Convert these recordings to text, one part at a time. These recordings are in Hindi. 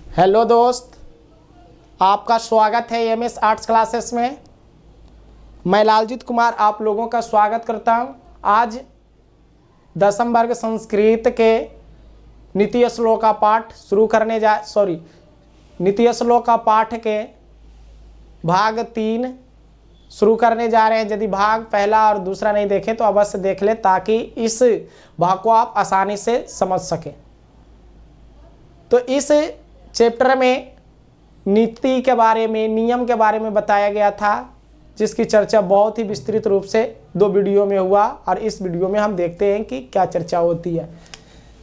हेलो दोस्त, आपका स्वागत है एमएस आर्ट्स क्लासेस में। मैं लालजीत कुमार आप लोगों का स्वागत करता हूं। आज 10वीं वर्ग संस्कृत के नीति श्लोक का पाठ शुरू करने नीति श्लोक का पाठ के भाग 3 शुरू करने जा रहे हैं। यदि भाग पहला और दूसरा नहीं देखें तो अवश्य देख लें ताकि इस भाग को आप आसानी से समझ सकें। तो इस चैप्टर में नीति के बारे में, नियम के बारे में बताया गया था, जिसकी चर्चा बहुत ही विस्तृत रूप से 2 वीडियो में हुआ और इस वीडियो में हम देखते हैं कि क्या चर्चा होती है।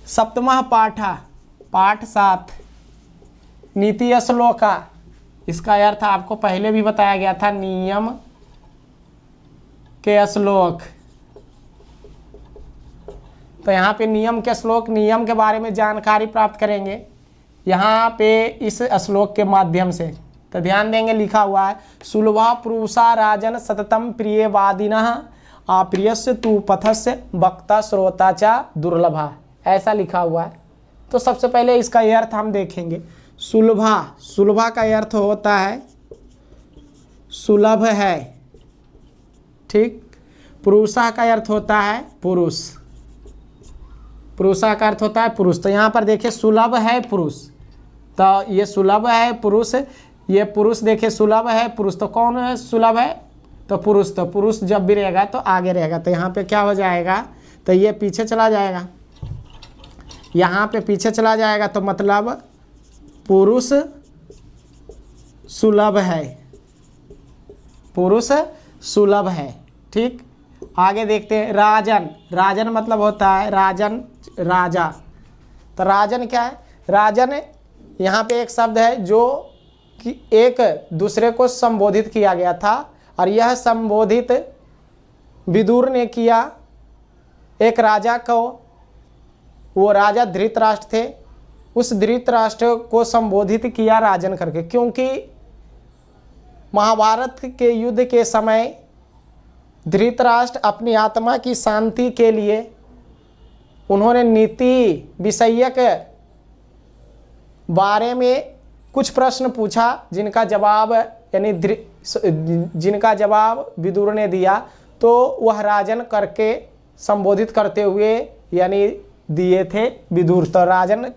7वां पाठ 7 नीति श्लोका, इसका अर्थ आपको पहले भी बताया गया था। नियम के श्लोक, तो यहाँ पे नियम के श्लोक, नियम के बारे में जानकारी प्राप्त करेंगे यहाँ पे इस श्लोक के माध्यम से। तो ध्यान देंगे, लिखा हुआ है सुलभा पुरुषा राजन सततम प्रियवादिनः अप्रियस्य तु पथस्य वक्ता श्रोता च दुर्लभा, ऐसा लिखा हुआ है। तो सबसे पहले इसका अर्थ हम देखेंगे। सुलभा का अर्थ होता है सुलभ है, ठीक। पुरुषा का अर्थ होता है पुरुष, पुरुषा का अर्थ होता है पुरुष। तो यहाँ पर देखिए सुलभ है पुरुष, तो ये सुलभ है पुरुष, ये पुरुष देखिए सुलभ है पुरुष। तो कौन है सुलभ है? तो पुरुष जब भी रहेगा तो आगे रहेगा। तो यहाँ पे क्या हो जाएगा? तो ये पीछे चला जाएगा, यहाँ पे पीछे चला जाएगा। तो मतलब पुरुष सुलभ है, पुरुष सुलभ है, ठीक। आगे देखते हैं राजन मतलब होता है राजन, राजा। तो राजन क्या है? राजन यहाँ पे एक शब्द है जो कि एक दूसरे को संबोधित किया गया था और यह संबोधित विदुर ने किया एक राजा को। वो राजा धृतराष्ट्र थे, उस धृतराष्ट्र को संबोधित किया राजन करके, क्योंकि महाभारत के युद्ध के समय धृतराष्ट्र अपनी आत्मा की शांति के लिए उन्होंने नीति विषयक बारे में कुछ प्रश्न पूछा, जिनका जवाब विदुर ने दिया। तो वह राजन करके संबोधित करते हुए यानी दिए थे विदुर। तो राजन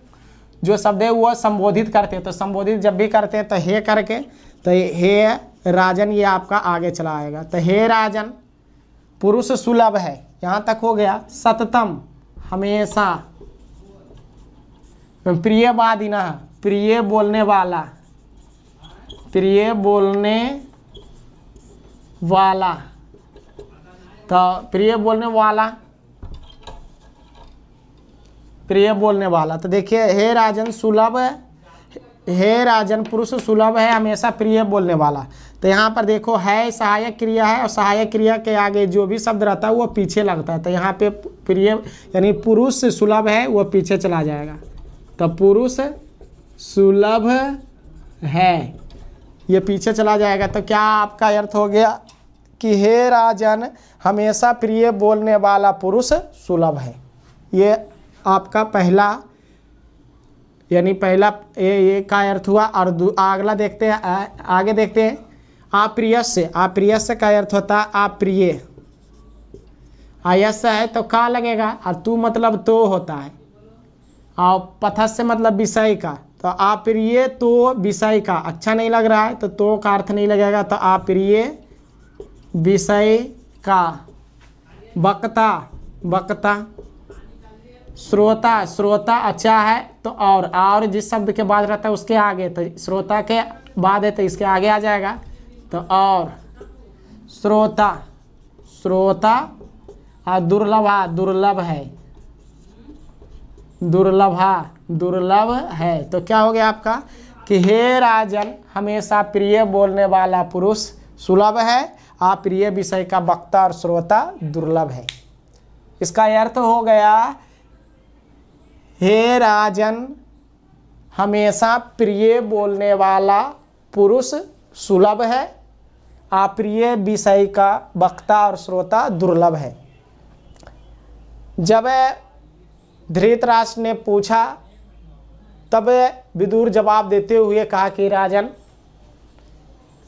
जो शब्द है वह संबोधित करते, तो संबोधित जब भी करते हैं तो हे करके, तो हे राजन ये आपका आगे चला आएगा। तो हे राजन पुरुष सुलभ है, यहाँ तक हो गया। सततम हमेशा, प्रियवादिनः प्रिय बोलने वाला, प्रिय बोलने वाला। तो प्रिय बोलने वाला, प्रिय बोलने वाला। तो देखिए हे राजन सुलभ, हे राजन पुरुष सुलभ है, हमेशा प्रिय बोलने वाला। तो यहाँ पर देखो है सहायक क्रिया है और सहायक क्रिया के आगे जो भी शब्द रहता है वो पीछे लगता है। तो यहाँ पे प्रिय यानी पुरुष सुलभ है, वो पीछे चला जाएगा। तो पुरुष सुलभ है, ये पीछे चला जाएगा। तो क्या आपका अर्थ हो गया कि हे राजन हमेशा प्रिय बोलने वाला पुरुष सुलभ है। ये आपका पहला यानी पहला ये का अर्थ हुआ। और अगला देखते हैं, आगे देखते हैं। अप्रियस्य का अर्थ होता है अप्रिय। आयस्य है तो का लगेगा और तू मतलब तो होता है, और पथस्य मतलब विषय का। तो अप्रिय तो विषय का अच्छा नहीं लग रहा है तो का अर्थ नहीं लगेगा। तो अप्रिय विषय का। वक्ता श्रोता अच्छा है तो और जिस शब्द के बाद रहता है उसके आगे, तो श्रोता के बाद है तो इसके आगे आ जाएगा। तो और श्रोता और दुर्लभ है। तो क्या हो गया आपका कि हे राजन हमेशा प्रिय बोलने वाला पुरुष सुलभ है, अप्रिय विषय का वक्ता और श्रोता दुर्लभ है। इसका अर्थ हो गया हे राजन हमेशा प्रिय बोलने वाला पुरुष सुलभ है, अप्रिय विषय का वक्ता और श्रोता दुर्लभ है। जब धृतराष्ट्र ने पूछा तब विदुर जवाब देते हुए कहा कि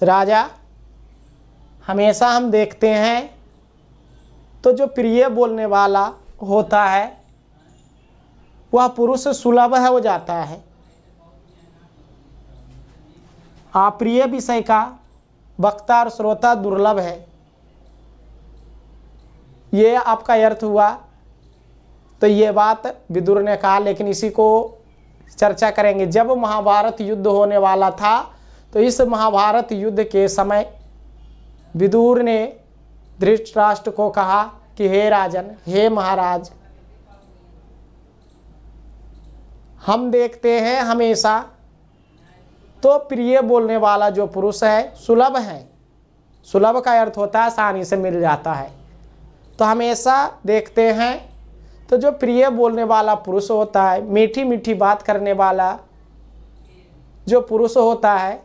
राजा, हमेशा हम देखते हैं तो जो प्रिय बोलने वाला होता है वह पुरुष सुलभ हो जाता है, अप्रिय विषय का वक्ता और श्रोता दुर्लभ है। ये आपका अर्थ हुआ। तो ये बात विदुर ने कहा, लेकिन इसी को चर्चा करेंगे। जब महाभारत युद्ध होने वाला था तो इस महाभारत युद्ध के समय विदुर ने धृतराष्ट्र को कहा कि हे राजन, हे महाराज, हम देखते हैं हमेशा तो प्रिय बोलने वाला जो पुरुष है सुलभ है। सुलभ का अर्थ होता है आसानी से मिल जाता है। तो हमेशा देखते हैं तो जो प्रिय बोलने वाला पुरुष होता है, मीठी मीठी बात करने वाला जो पुरुष होता है,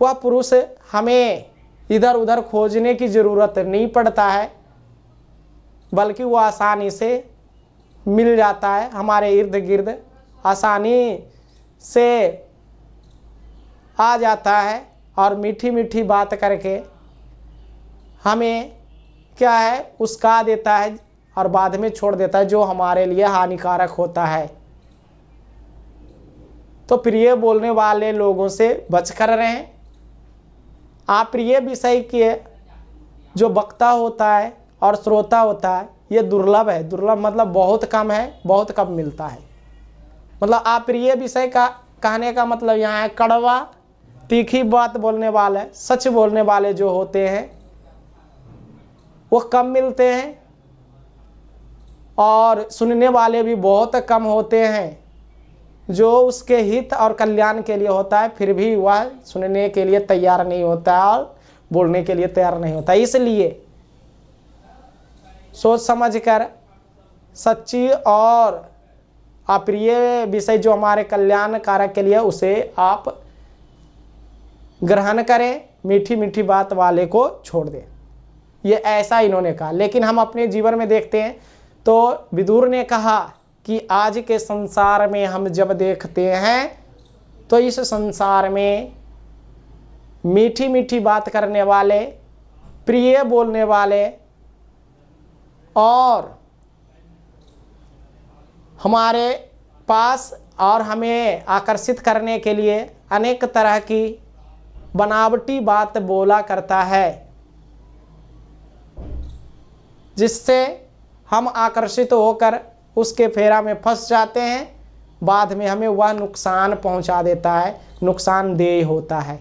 वह पुरुष हमें इधर उधर खोजने की ज़रूरत नहीं पड़ता है, बल्कि वह आसानी से मिल जाता है, हमारे इर्द गिर्द आसानी से आ जाता है और मीठी मीठी बात करके हमें क्या है उस्का देता है और बाद में छोड़ देता है, जो हमारे लिए हानिकारक होता है। तो प्रिय बोलने वाले लोगों से बचकर रहें। अप्रिय विषय के जो वक्ता होता है और श्रोता होता है ये दुर्लभ है। दुर्लभ मतलब बहुत कम है, बहुत कम मिलता है। मतलब अप्रिय विषय का कहने का मतलब यहाँ है कड़वा तीखी बात बोलने वाले, सच बोलने वाले जो होते हैं वो कम मिलते हैं और सुनने वाले भी बहुत कम होते हैं। जो उसके हित और कल्याण के लिए होता है फिर भी वह सुनने के लिए तैयार नहीं होता है और बोलने के लिए तैयार नहीं होता। इसलिए सोच समझकर सच्ची और अप्रिय विषय जो हमारे कल्याण कारक के लिए उसे आप ग्रहण करें, मीठी मीठी बात वाले को छोड़ दें। ये ऐसा इन्होंने कहा। लेकिन हम अपने जीवन में देखते हैं तो विदुर ने कहा कि आज के संसार में हम जब देखते हैं तो इस संसार में मीठी मीठी बात करने वाले, प्रिय बोलने वाले और हमारे पास और हमें आकर्षित करने के लिए अनेक तरह की बनावटी बात बोला करता है, जिससे हम आकर्षित होकर उसके फेरा में फंस जाते हैं। बाद में हमें वह नुकसान पहुंचा देता है, नुकसानदेह होता है।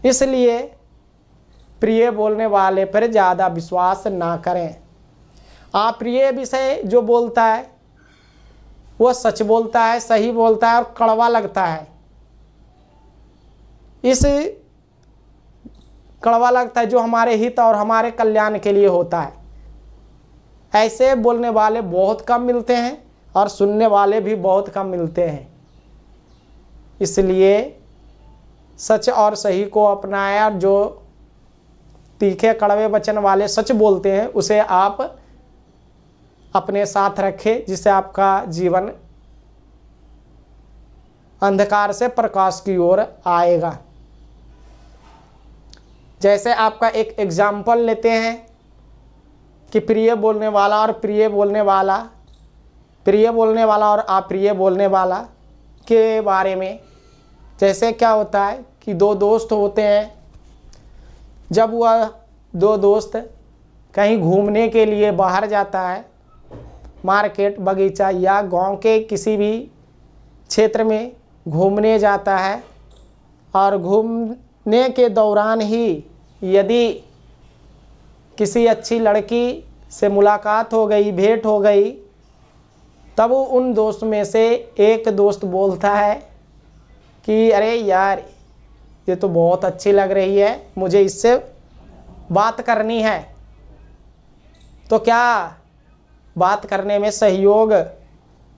इसलिए प्रिय बोलने वाले पर ज़्यादा विश्वास ना करें। अप्रिय विषय जो बोलता है वो सच बोलता है, सही बोलता है और कड़वा लगता है। इस कड़वा लगता है जो हमारे हित और हमारे कल्याण के लिए होता है। ऐसे बोलने वाले बहुत कम मिलते हैं और सुनने वाले भी बहुत कम मिलते हैं। इसलिए सच और सही को अपनाएं और जो तीखे कड़वे वचन वाले सच बोलते हैं उसे आप अपने साथ रखें, जिससे आपका जीवन अंधकार से प्रकाश की ओर आएगा। जैसे आपका एक एग्जाम्पल लेते हैं कि प्रिय बोलने वाला और अप्रिय बोलने वाला के बारे में। जैसे क्या होता है कि दो दोस्त होते हैं, जब वह दो दोस्त कहीं घूमने के लिए बाहर जाता है, मार्केट, बगीचा या गांव के किसी भी क्षेत्र में घूमने जाता है और घूमने के दौरान ही यदि किसी अच्छी लड़की से मुलाकात हो गई, भेंट हो गई, तब उन दोस्त में से एक दोस्त बोलता है कि अरे यार ये तो बहुत अच्छी लग रही है, मुझे इससे बात करनी है। तो क्या बात करने में सहयोग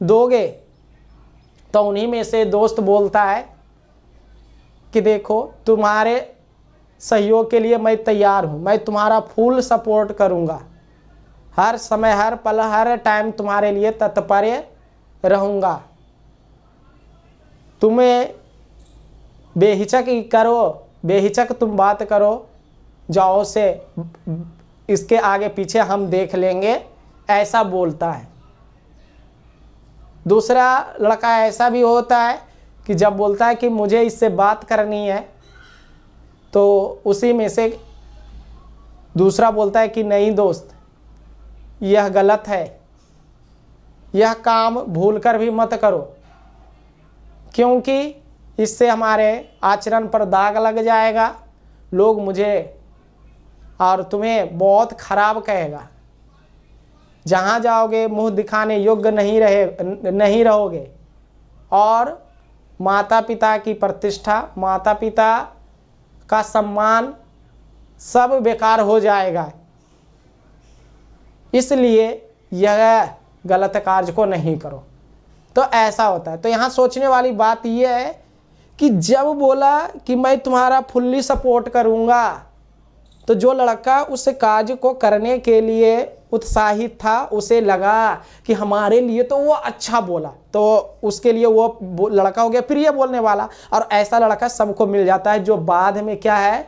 दोगे? तो उन्हीं में से दोस्त बोलता है कि देखो तुम्हारे सहयोग के लिए मैं तैयार हूँ, मैं तुम्हारा फुल सपोर्ट करूँगा, हर समय, हर पल, हर टाइम तुम्हारे लिए तत्पर रहूँगा। तुम्हें बेहिचक करो, बेहिचक तुम बात करो, जाओ से इसके आगे पीछे हम देख लेंगे, ऐसा बोलता है। दूसरा लड़का ऐसा भी होता है कि जब बोलता है कि मुझे इससे बात करनी है, तो उसी में से दूसरा बोलता है कि नहीं दोस्त, यह गलत है, यह काम भूलकर भी मत करो, क्योंकि इससे हमारे आचरण पर दाग लग जाएगा, लोग मुझे और तुम्हें बहुत खराब कहेगा। जहाँ जाओगे मुंह दिखाने योग्य नहीं रहोगे, और माता पिता की प्रतिष्ठा, माता पिता का सम्मान सब बेकार हो जाएगा। इसलिए यह गलत कार्य को नहीं करो। तो ऐसा होता है। तो यहाँ सोचने वाली बात यह है कि जब बोला कि मैं तुम्हारा फुल्ली सपोर्ट करूँगा, तो जो लड़का उस कार्य को करने के लिए उत्साहित था, उसे लगा कि हमारे लिए तो वो अच्छा बोला, तो उसके लिए वो लड़का हो गया प्रिय बोलने वाला। और ऐसा लड़का सबको मिल जाता है, जो बाद में क्या है,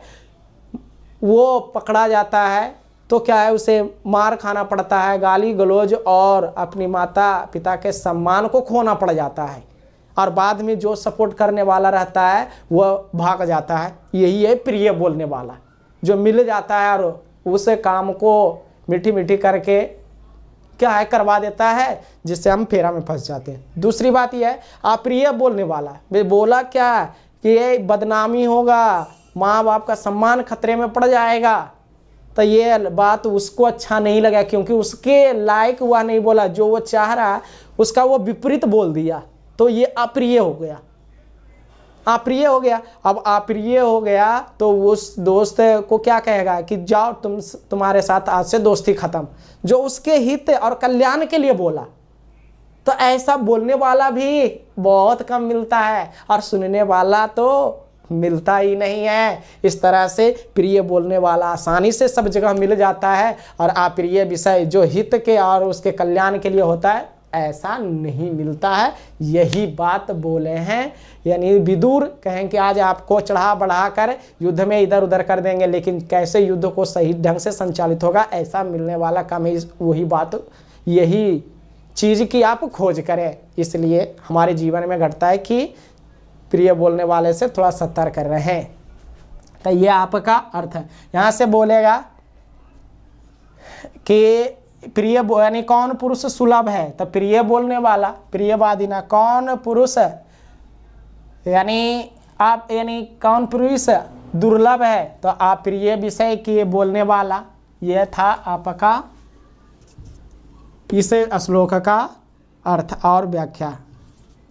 वो पकड़ा जाता है तो क्या है, उसे मार खाना पड़ता है, गाली गलौज, और अपनी माता पिता के सम्मान को खोना पड़ जाता है। और बाद में जो सपोर्ट करने वाला रहता है वह भाग जाता है। यही है प्रिय बोलने वाला, जो मिल जाता है और उस काम को मीठी मीठी करके क्या है करवा देता है, जिससे हम फेरा में फंस जाते हैं। दूसरी बात यह है अप्रिय बोलने वाला। वे बोला क्या कि ये बदनामी होगा, माँ बाप का सम्मान खतरे में पड़ जाएगा, तो ये बात उसको अच्छा नहीं लगा, क्योंकि उसके लायक वह नहीं बोला, जो वो चाह रहा उसका वो विपरीत बोल दिया, तो ये अप्रिय हो गया, अप्रिय हो गया। अब अप्रिय हो गया तो उस दोस्त को क्या कहेगा कि जाओ तुम्हारे साथ आज से दोस्ती खत्म, जो उसके हित और कल्याण के लिए बोला। तो ऐसा बोलने वाला भी बहुत कम मिलता है, और सुनने वाला तो मिलता ही नहीं है। इस तरह से प्रिय बोलने वाला आसानी से सब जगह मिल जाता है, और अप्रिय विषय जो हित के और उसके कल्याण के लिए होता है, ऐसा नहीं मिलता है। यही बात बोले हैं, यानी विदुर कहें कि आज आपको चढ़ा बढ़ा कर युद्ध में इधर उधर कर देंगे, लेकिन कैसे युद्ध को सही ढंग से संचालित होगा, ऐसा मिलने वाला कम है। वही बात, यही चीज़ की आप खोज करें। इसलिए हमारे जीवन में घटता है कि प्रिय बोलने वाले से थोड़ा सतर्क रहें। तो ये आपका अर्थ है। यहाँ से बोलेगा कि प्रिय यानी कौन पुरुष सुलभ है, तो प्रिय बोलने वाला, प्रियवादी ना, कौन पुरुष यानी आप, यानी कौन पुरुष दुर्लभ है, तो आप प्रिय विषय के बोलने वाला। यह था आपका इस श्लोक का अर्थ और व्याख्या।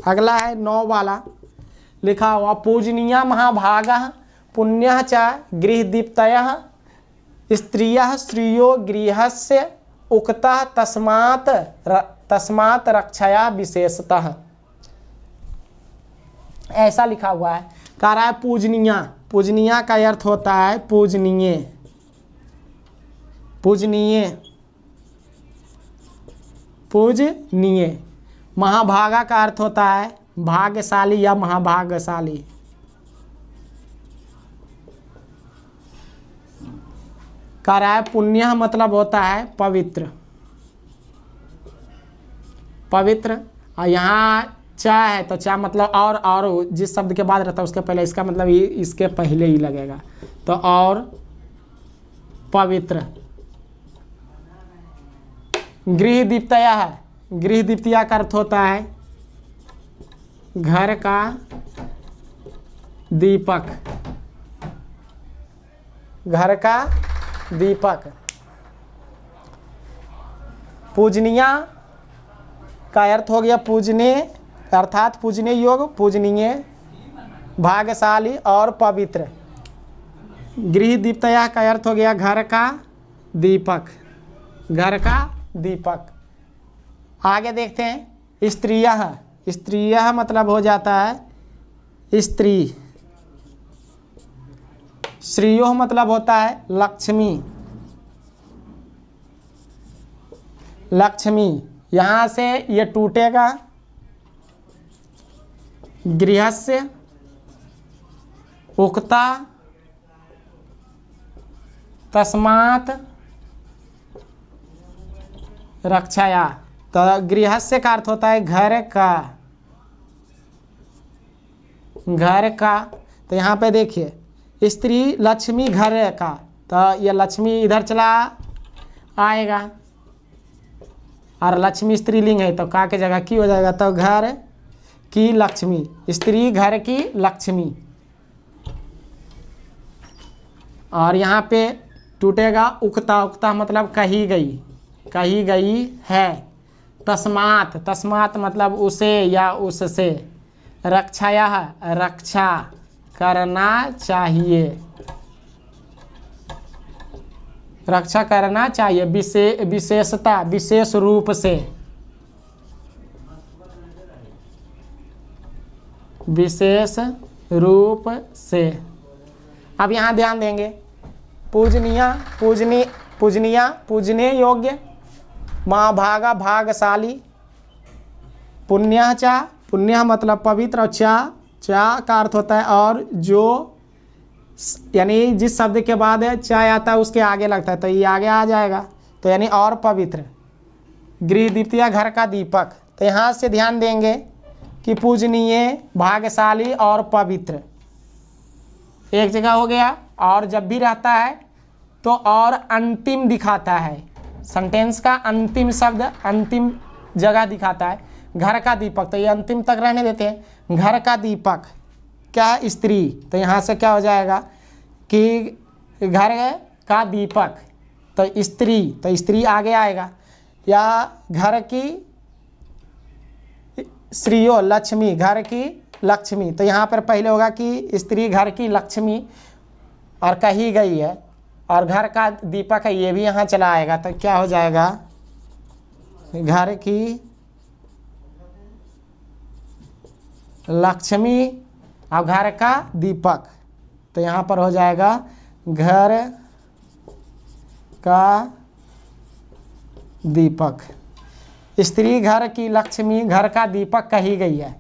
अगला है 9 वाला, लिखा हुआ पूजनीय महाभागः पुण्यः च गृहदीप्तयः स्त्रियः श्रियो गृहस्य उक्तः तस्मात् रक्षया विशेषतः। ऐसा लिखा हुआ है। कह रहा है पूजनीय, पूजनीय का अर्थ होता है पूजनीय, पूजनीय, पूजनीय। महाभागा का अर्थ होता है भाग्यशाली या महाभाग्यशाली। कह रहा है पुण्य मतलब होता है पवित्र, पवित्र। और यहाँ चा है तो चा मतलब और जिस शब्द के बाद रहता है उसके पहले, इसका मतलब ये इसके पहले ही लगेगा, तो और पवित्र। गृह दीप्तया है, गृह दीप्तिया का अर्थ होता है घर का दीपक, घर का दीपक। पूजनीय का अर्थ हो गया पूजने, अर्थात पूजने योग्य, पूजनीय, भाग्यशाली और पवित्र। गृह दीप्तया का अर्थ हो गया घर का दीपक, घर का दीपक। आगे देखते हैं स्त्रियः, स्त्रियः मतलब हो जाता है स्त्री। श्रियो मतलब होता है लक्ष्मी, लक्ष्मी, यहाँ से ये टूटेगा, गृहस्य उक्ता तस्मात् रक्षाया। तो गृहस्य का अर्थ होता है घर का, घर का। तो यहाँ पे देखिए स्त्री लक्ष्मी घर का, तो ये लक्ष्मी इधर चला आएगा और लक्ष्मी स्त्रीलिंग है तो का के जगह की हो जाएगा, तो घर की लक्ष्मी, स्त्री घर की लक्ष्मी। और यहाँ पे टूटेगा उक्ता, उक्ता मतलब कही गई है। तस्मात्, तस्मात् मतलब उसे या उससे। रक्षाया, रक्षा करना चाहिए, रक्षा करना चाहिए। विशेषता, विशेष रूप से, विशेष रूप से। अब यहाँ ध्यान देंगे, पूजनीय, पूजने योग्य, महाभागा भागशाली, पुण्य चा, पुण्य मतलब पवित्र, और चा का अर्थ होता है और जो, यानी जिस शब्द के बाद चाय आता है उसके आगे लगता है तो ये आगे आ जाएगा, तो यानी और पवित्र। गृह द्वितीय घर का दीपक, तो यहाँ से ध्यान देंगे कि पूजनीय, भाग्यशाली और पवित्र एक जगह हो गया, और जब भी रहता है तो और अंतिम दिखाता है, सेंटेंस का अंतिम शब्द अंतिम जगह दिखाता है। घर का दीपक, तो ये अंतिम तक रहने देते हैं। घर का दीपक क्या, स्त्री, तो यहाँ से क्या हो जाएगा कि घर का दीपक, तो स्त्री, तो स्त्री आगे आएगा। या घर की श्रीयो लक्ष्मी, घर की लक्ष्मी, तो यहाँ पर पहले होगा कि स्त्री घर की लक्ष्मी और कही गई है, और घर का दीपक है ये भी यहाँ चला आएगा, तो क्या हो जाएगा घर की लक्ष्मी और घर का दीपक, तो यहाँ पर हो जाएगा घर का दीपक। स्त्री घर की लक्ष्मी, घर का दीपक कही गई है,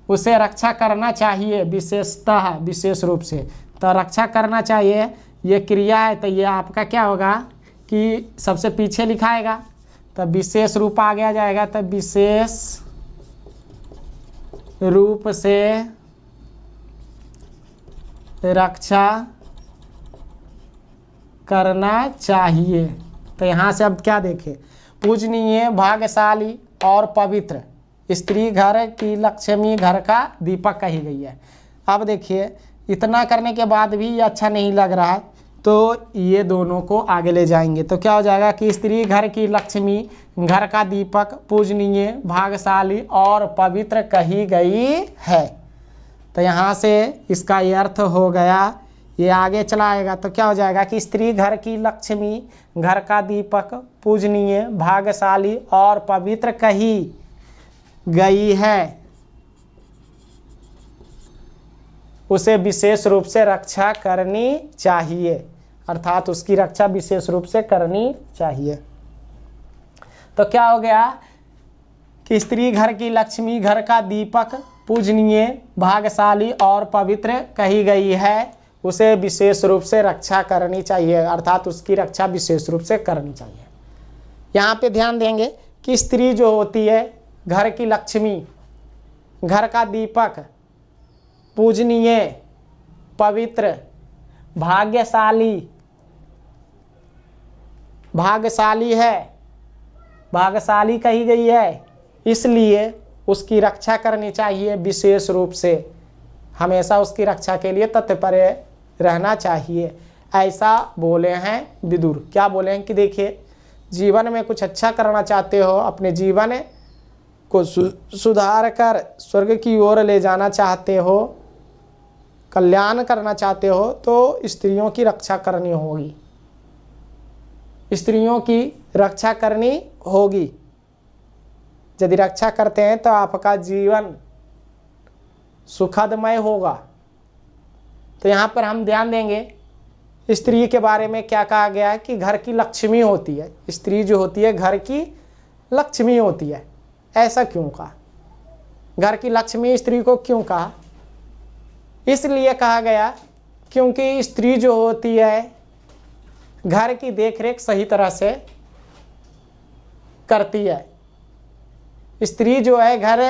उसे रक्षा करना चाहिए विशेषतः, विशेष रूप से। तो रक्षा करना चाहिए ये क्रिया है, तो ये आपका क्या होगा कि सबसे पीछे लिखाएगा, तो विशेष रूप आ गया जाएगा, तो विशेष रूप से रक्षा करना चाहिए। तो यहाँ से अब क्या देखें, पूजनीय, भाग्यशाली और पवित्र, स्त्री घर की लक्ष्मी, घर का दीपक कही गई है। अब देखिए इतना करने के बाद भी ये अच्छा नहीं लग रहा है, तो ये दोनों को आगे ले जाएंगे, तो क्या हो जाएगा कि स्त्री घर की लक्ष्मी, घर का दीपक, पूजनीय, भाग्यशाली और पवित्र कही गई है। तो यहाँ से इसका ये अर्थ हो गया, ये आगे चला आएगा, तो क्या हो जाएगा कि स्त्री घर की लक्ष्मी, घर का दीपक, पूजनीय, भाग्यशाली और पवित्र कही गई है, उसे विशेष रूप से रक्षा करनी चाहिए, अर्थात उसकी रक्षा विशेष रूप से करनी चाहिए। तो क्या हो गया कि स्त्री घर की लक्ष्मी, घर का दीपक, पूजनीय, भाग्यशाली और पवित्र कही गई है, उसे विशेष रूप से रक्षा करनी चाहिए, अर्थात उसकी रक्षा विशेष रूप से करनी चाहिए। यहाँ पे ध्यान देंगे कि स्त्री जो होती है घर की लक्ष्मी, घर का दीपक, पूजनीय, पवित्र, भाग्यशाली, भाग्यशाली है, भाग्यशाली कही गई है, इसलिए उसकी रक्षा करनी चाहिए विशेष रूप से, हमेशा उसकी रक्षा के लिए तत्पर रहना चाहिए, ऐसा बोले हैं विदुर। क्या बोले हैं कि देखिए जीवन में कुछ अच्छा करना चाहते हो, अपने जीवन को सुधार कर स्वर्ग की ओर ले जाना चाहते हो, कल्याण करना चाहते हो, तो स्त्रियों की रक्षा करनी होगी, स्त्रियों की रक्षा करनी होगी। यदि रक्षा करते हैं तो आपका जीवन सुखदमय होगा। तो यहाँ पर हम ध्यान देंगे स्त्री के बारे में क्या कहा गया है कि घर की लक्ष्मी होती है। स्त्री जो होती है घर की लक्ष्मी होती है। ऐसा क्यों कहा? घर की लक्ष्मी स्त्री को क्यों कहा? इसलिए कहा गया क्योंकि स्त्री जो होती है घर की देखरेख सही तरह से करती है। स्त्री जो है घर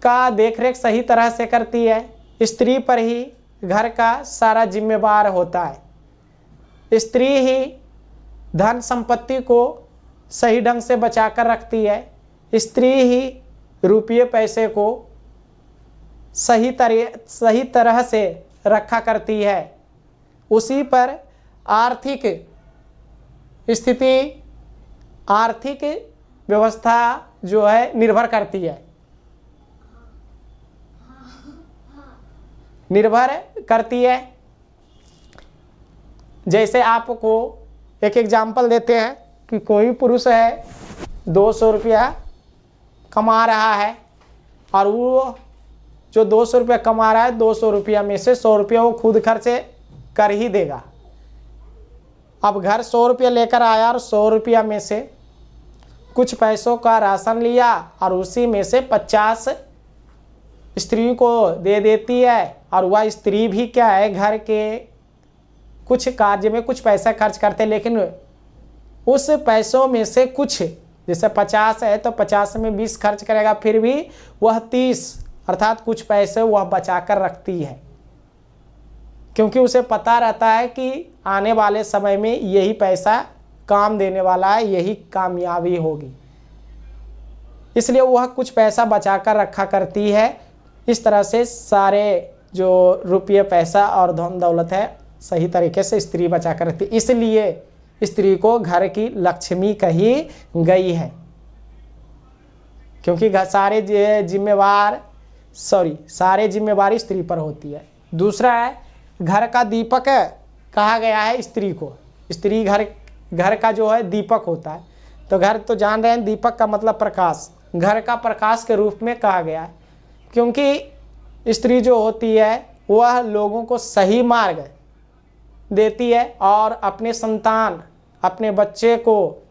का देखरेख सही तरह से करती है। स्त्री पर ही घर का सारा जिम्मेवार होता है। स्त्री ही धन संपत्ति को सही ढंग से बचा कर रखती है। स्त्री ही रुपये पैसे को सही तरह से रखा करती है। उसी पर आर्थिक स्थिति, आर्थिक व्यवस्था जो है निर्भर करती है, निर्भर करती है। जैसे आपको एक एग्जाम्पल देते हैं कि कोई पुरुष है 200 रुपया कमा रहा है और वो जो 200 रुपया कमा रहा है 200 रुपया में से 100 रुपया वो खुद खर्च कर ही देगा। अब घर 100 रुपया लेकर आया और 100 रुपया में से कुछ पैसों का राशन लिया और उसी में से 50 स्त्री को दे देती है। और वह स्त्री भी क्या है घर के कुछ कार्य में कुछ पैसा खर्च करते, लेकिन उस पैसों में से कुछ, जैसे 50 है तो 50 में 20 खर्च करेगा, फिर भी वह 30 अर्थात कुछ पैसे वह बचा कर रखती है, क्योंकि उसे पता रहता है कि आने वाले समय में यही पैसा काम देने वाला है, यही कामयाबी होगी, इसलिए वह कुछ पैसा बचा कर रखा करती है। इस तरह से सारे जो रुपये पैसा और धन दौलत है सही तरीके से स्त्री बचा कर रखती है। इसलिए स्त्री को घर की लक्ष्मी कही गई है, क्योंकि सारे जिम्मेवारी स्त्री पर होती है। दूसरा है घर का दीपक कहा गया है स्त्री को। स्त्री घर का जो है दीपक होता है। तो घर तो जान रहे हैं दीपक का मतलब प्रकाश, घर का प्रकाश के रूप में कहा गया है, क्योंकि स्त्री जो होती है वह लोगों को सही मार्ग देती है और अपने संतान, अपने बच्चे को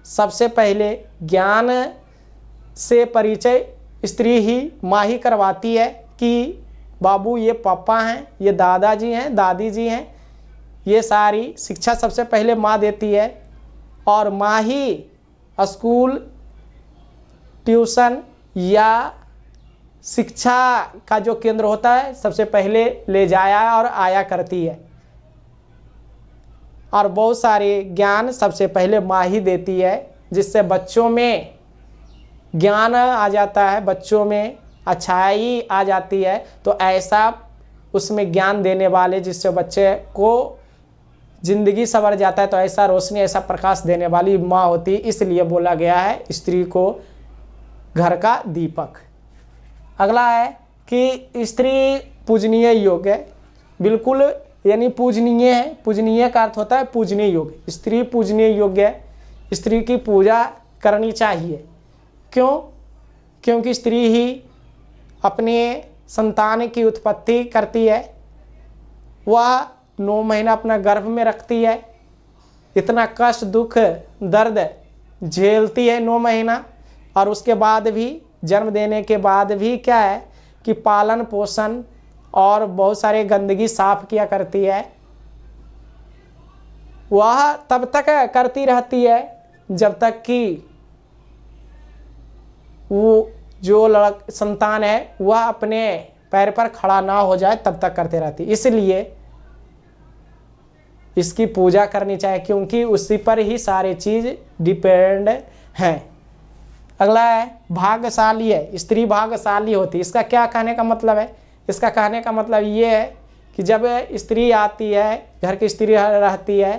सबसे पहले ज्ञान से परिचय स्त्री ही माँ ही करवाती है कि बाबू ये पापा हैं, ये दादाजी हैं, दादी जी हैं। ये सारी शिक्षा सबसे पहले माँ देती है और माँ ही स्कूल, ट्यूशन या शिक्षा का जो केंद्र होता है सबसे पहले ले जाया और आया करती है। और बहुत सारे ज्ञान सबसे पहले माँ ही देती है, जिससे बच्चों में ज्ञान आ जाता है, बच्चों में अच्छाई आ जाती है। तो ऐसा उसमें ज्ञान देने वाले, जिससे बच्चे को जिंदगी संवर जाता है, तो ऐसा रोशनी, ऐसा प्रकाश देने वाली माँ होती है। इसलिए बोला गया है स्त्री को घर का दीपक। अगला है कि स्त्री पूजनीय योग्य है। बिल्कुल, यानी पूजनीय है। पूजनीय का अर्थ होता है पूजनीय योग्य। स्त्री पूजनीय योग्य है, स्त्री की पूजा करनी चाहिए। क्यों? क्योंकि स्त्री ही अपने संतान की उत्पत्ति करती है। वह 9 महीना अपना गर्भ में रखती है, इतना कष्ट, दुख, दर्द झेलती है 9 महीना, और उसके बाद भी, जन्म देने के बाद भी क्या है कि पालन पोषण और बहुत सारे गंदगी साफ किया करती है। वह तब तक करती रहती है जब तक कि वो जो संतान है वह अपने पैर पर खड़ा ना हो जाए, तब तक करते रहती। इसलिए इसकी पूजा करनी चाहिए, क्योंकि उसी पर ही सारे चीज डिपेंड हैं। अगला है भाग्यशाली है। स्त्री भाग्यशाली होती है। इसका क्या कहने का मतलब है? इसका कहने का मतलब ये है कि जब स्त्री आती है, घर की स्त्री रहती है,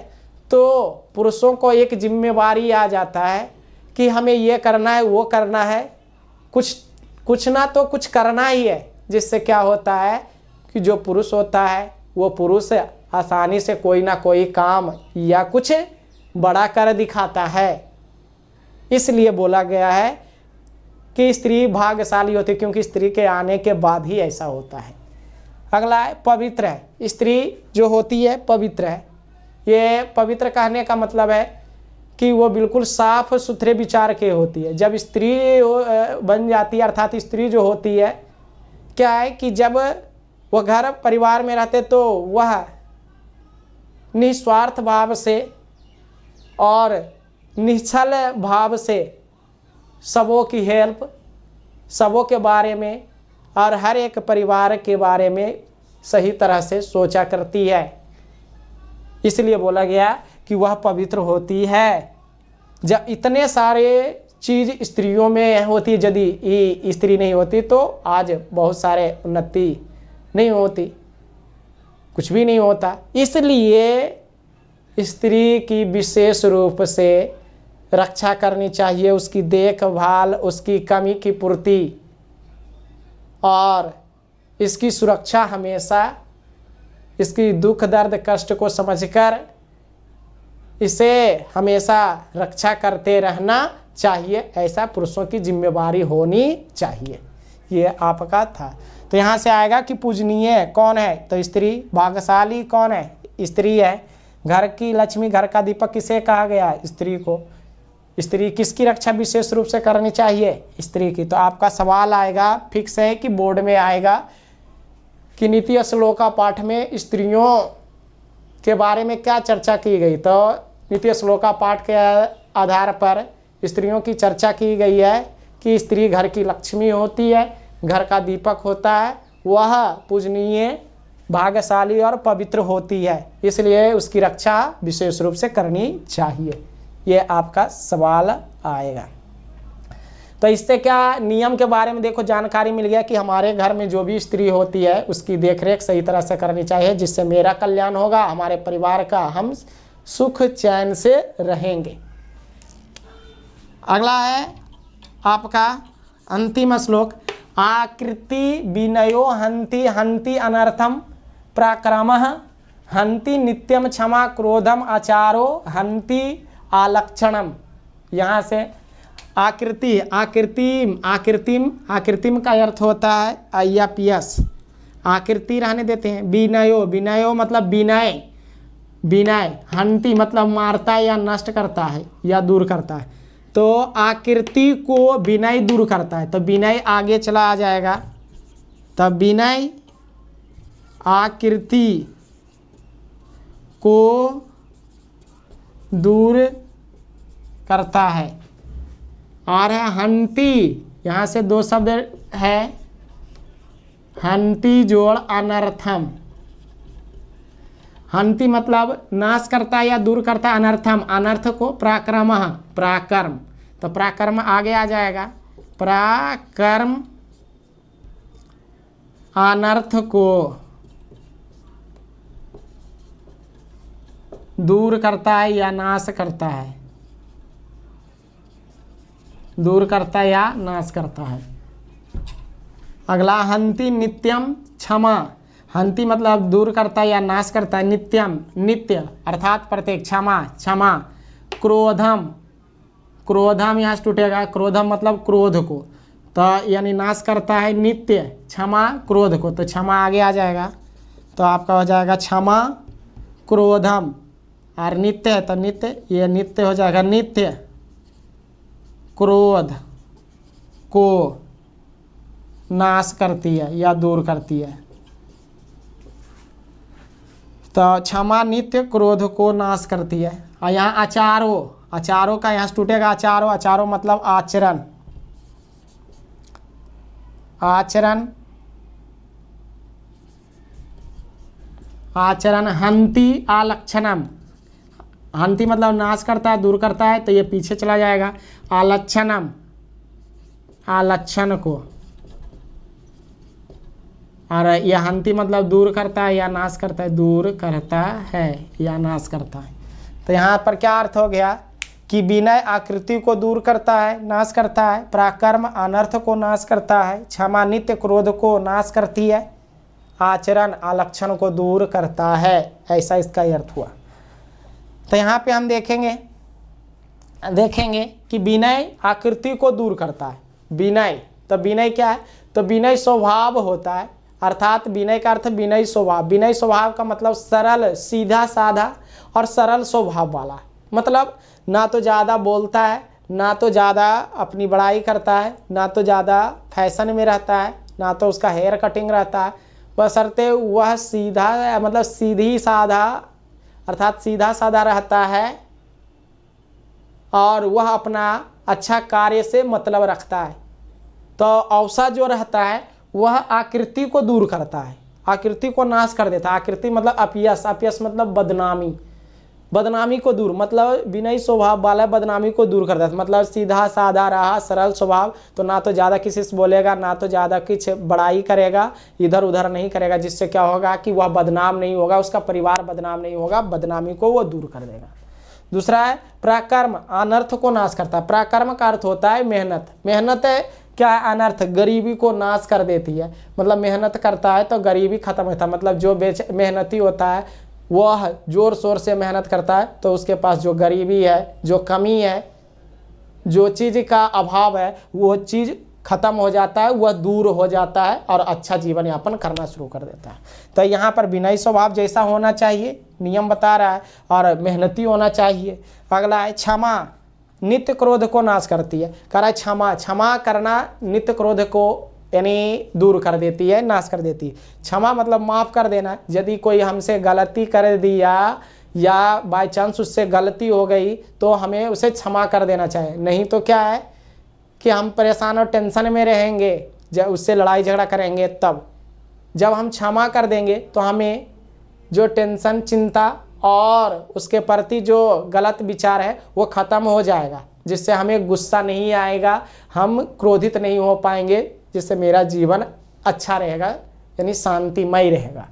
तो पुरुषों को एक जिम्मेवारी आ जाता है कि हमें ये करना है, वो करना है, कुछ ना तो कुछ करना ही है। जिससे क्या होता है कि जो पुरुष होता है वो पुरुष आसानी से कोई ना कोई काम या कुछ बड़ा कर दिखाता है। इसलिए बोला गया है कि स्त्री भाग्यशाली होती है, क्योंकि स्त्री के आने के बाद ही ऐसा होता है। अगला है पवित्र है। स्त्री जो होती है पवित्र है। ये पवित्र कहने का मतलब है कि वो बिल्कुल साफ सुथरे विचार के होती है। जब स्त्री बन जाती है, अर्थात स्त्री जो होती है, क्या है कि जब वह घर परिवार में रहते तो वह निस्वार्थ भाव से और निश्चल भाव से सबों की हेल्प, सबों के बारे में और हर एक परिवार के बारे में सही तरह से सोचा करती है। इसलिए बोला गया कि वह पवित्र होती है। जब इतने सारे चीज़ स्त्रियों में होती है, यदि स्त्री नहीं होती तो आज बहुत सारे उन्नति नहीं होती, कुछ भी नहीं होता। इसलिए स्त्री की विशेष रूप से रक्षा करनी चाहिए, उसकी देखभाल, उसकी कमी की पूर्ति और इसकी सुरक्षा हमेशा, इसकी दुख दर्द कष्ट को समझकर इसे हमेशा रक्षा करते रहना चाहिए। ऐसा पुरुषों की जिम्मेवारी होनी चाहिए। ये आपका था। तो यहाँ से आएगा कि पूजनीय कौन है, तो स्त्री। भाग्यशाली कौन है, स्त्री है। घर की लक्ष्मी, घर का दीपक किसे कहा गया, स्त्री को। स्त्री किसकी रक्षा विशेष रूप से करनी चाहिए, स्त्री की। तो आपका सवाल आएगा, फिक्स है कि बोर्ड में आएगा कि नीति श्लोका पाठ में स्त्रियों के बारे में क्या चर्चा की गई। तो नीति श्लोका पाठ के आधार पर स्त्रियों की चर्चा की गई है कि स्त्री घर की लक्ष्मी होती है, घर का दीपक होता है, वह पूजनीय, भाग्यशाली और पवित्र होती है, इसलिए उसकी रक्षा विशेष रूप से करनी चाहिए। ये आपका सवाल आएगा। तो इससे क्या नियम के बारे में देखो जानकारी मिल गया कि हमारे घर में जो भी स्त्री होती है उसकी देखरेख सही तरह से करनी चाहिए, जिससे मेरा कल्याण होगा, हमारे परिवार का, हम सुख चैन से रहेंगे। अगला है आपका अंतिम श्लोक। आकृति विनयो हंति हंति अनर्थम प्राक्रमः हंति नित्यम क्षमा क्रोधम आचारो हंति आलक्षणम। यहाँ से आकृति, आकृतिम का अर्थ होता है आईएपीएस, आकृति रहने देते हैं। विनयो, विनयो मतलब विनय, विनय। हंति मतलब मारता है या नष्ट करता है या दूर करता है। तो आकृति को विनय दूर करता है, तो विनय आगे चला आ जाएगा। तब विनय आकृति को दूर करता है। और है हंति, यहाँ से दो शब्द है, हंति जोड़ अनर्थम। हंति मतलब नाश करता है या दूर करता है, अनर्थम, अनर्थ को प्राक्रमः, प्राकर्म। तो प्राकर्म आगे आ जाएगा। प्राकर्म अनर्थ को दूर करता है या नाश करता है, दूर करता है या नाश करता है। अगला हंति नित्यम क्षमा। हंति मतलब दूर करता है या नाश करता है, नित्यम नित्य अर्थात प्रत्येक, क्षमा क्षमा। क्रोधम, क्रोधम यहाँ से टूटेगा, क्रोधम मतलब क्रोध को, तो यानी नाश करता है नित्य, क्षमा क्रोध को, तो क्षमा आगे आ जाएगा। तो आपका हो जाएगा क्षमा क्रोधम, और नित्य है तो नित्य, ये नित्य हो जाएगा, नित्य क्रोध को नाश करती है या दूर करती है। तो क्षमा नित्य क्रोध को नाश करती है। और यहाँ आचारो, आचारो का यहाँ से टूटेगा आचारो, आचारो मतलब आचरण, आचरण, आचरण। हंति आलक्षणम, हंति मतलब नाश करता है, दूर करता है, तो ये पीछे चला जाएगा। आलक्षणम, आलक्षण को। और यह हंति मतलब दूर करता है या नाश करता है, दूर करता है या नाश करता है। तो यहाँ पर क्या अर्थ हो गया कि विनय आकृति को दूर करता है, नाश करता है, प्राकर्म अनर्थ को नाश करता है, क्षमा नित्य क्रोध को नाश करती है, आचरण आलक्षण को दूर करता है, ऐसा इसका अर्थ हुआ। तो यहाँ पे हम देखेंगे कि विनय आकृति को दूर करता है। विनय, तो विनय क्या है, तो विनय स्वभाव होता है, अर्थात विनय का अर्थ विनयी स्वभाव। विनयी स्वभाव का मतलब सरल, सीधा साधा और सरल स्वभाव वाला। मतलब ना तो ज़्यादा बोलता है, ना तो ज़्यादा अपनी बड़ाई करता है, ना तो ज़्यादा फैशन में रहता है, ना तो उसका हेयर कटिंग रहता है। बशर्ते वह सीधा, मतलब सीधी साधा, अर्थात सीधा साधा रहता है और वह अपना अच्छा कार्य से मतलब रखता है। तो औसा जो रहता है वह आकृति को दूर करता है, आकृति को नाश कर देता है। आकृति मतलब अपयश, अपयश मतलब बदनामी, बदनामी को दूर, मतलब विनयी स्वभाव वाला बदनामी को दूर कर देता है। मतलब सीधा साधा रहा, सरल स्वभाव, तो ना तो ज़्यादा किसी से बोलेगा, ना तो ज़्यादा कुछ बड़ाई करेगा, इधर उधर नहीं करेगा, जिससे क्या होगा कि वह बदनाम नहीं होगा, उसका परिवार बदनाम नहीं होगा, बदनामी को वो दूर कर देगा। दूसरा है प्राकर्म, अनर्थ को नाश करता है। प्राकर्म का अर्थ होता है मेहनत। मेहनत है क्या है? अनर्थ, गरीबी को नाश कर देती है। मतलब मेहनत करता है तो गरीबी खत्म होता है। मतलब जो मेहनती होता है वह जोर शोर से मेहनत करता है तो उसके पास जो गरीबी है, जो कमी है, जो चीज़ का अभाव है, वो चीज़ खत्म हो जाता है, वह दूर हो जाता है और अच्छा जीवन यापन करना शुरू कर देता है। तो यहाँ पर विनयी स्वभाव जैसा होना चाहिए नियम बता रहा है, और मेहनती होना चाहिए। अगला है क्षमा, नित्य क्रोध को नाश करती है। कह रहा है क्षमा, क्षमा करना नित्य क्रोध को यानी दूर कर देती है, नाश कर देती है। क्षमा मतलब माफ़ कर देना। यदि कोई हमसे गलती कर दिया या बाय चांस उससे गलती हो गई तो हमें उसे क्षमा कर देना चाहिए। नहीं तो क्या है कि हम परेशान और टेंशन में रहेंगे, जब उससे लड़ाई झगड़ा करेंगे। तब जब हम क्षमा कर देंगे तो हमें जो टेंशन, चिंता और उसके प्रति जो गलत विचार है वो ख़त्म हो जाएगा, जिससे हमें गुस्सा नहीं आएगा, हम क्रोधित नहीं हो पाएंगे, जिससे मेरा जीवन अच्छा रहेगा, यानी शांतिमय रहेगा।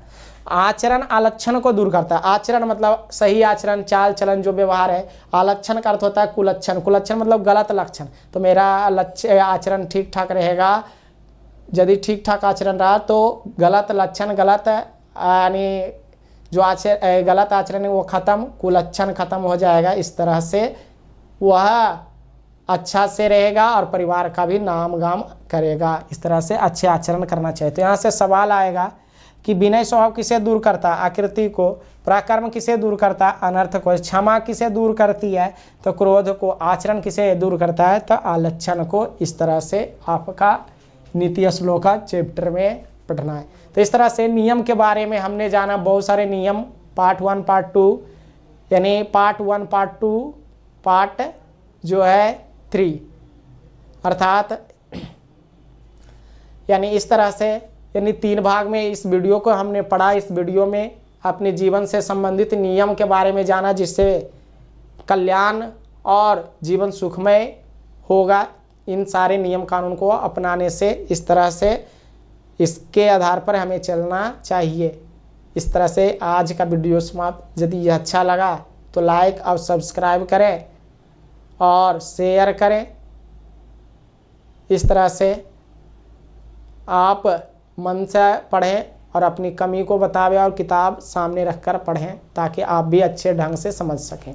आचरण आलक्षण को दूर करता है। आचरण मतलब सही आचरण, चाल चलन, जो व्यवहार है। आलक्षण का अर्थ होता है कुलक्षण। कुलक्षण मतलब गलत लक्षण। तो मेरा आचरण ठीक ठाक रहेगा। यदि ठीक ठाक आचरण रहा तो गलत लक्षण, गलत यानी जो गलत आचरण है वो खत्म, कुलक्षण खत्म हो जाएगा। इस तरह से वह अच्छा से रहेगा और परिवार का भी नाम गाम करेगा। इस तरह से अच्छे आचरण करना चाहिए। तो यहाँ से सवाल आएगा कि विनय स्वभाव किसे दूर करता है? आकृति को। पराक्रम किसे दूर करता है? अनर्थ को। क्षमा किसे दूर करती है? तो क्रोध को। आचरण किसे दूर करता है? तो आलक्षण को। इस तरह से आपका नीति श्लोक चैप्टर में पढ़ना है। तो इस तरह से नियम के बारे में हमने जाना, बहुत सारे नियम, पार्ट 1 पार्ट 2, यानी पार्ट 1 पार्ट 2 पार्ट जो है 3, अर्थात यानी इस तरह से, यानी 3 भाग में इस वीडियो को हमने पढ़ा। इस वीडियो में अपने जीवन से संबंधित नियम के बारे में जाना, जिससे कल्याण और जीवन सुखमय होगा। इन सारे नियम कानून को अपनाने से इस तरह से, इसके आधार पर हमें चलना चाहिए। इस तरह से आज का वीडियो समाप्त। यदि यह अच्छा लगा तो लाइक और सब्सक्राइब करें और शेयर करें। इस तरह से आप मन से पढ़ें और अपनी कमी को बतावें और किताब सामने रखकर पढ़ें, ताकि आप भी अच्छे ढंग से समझ सकें।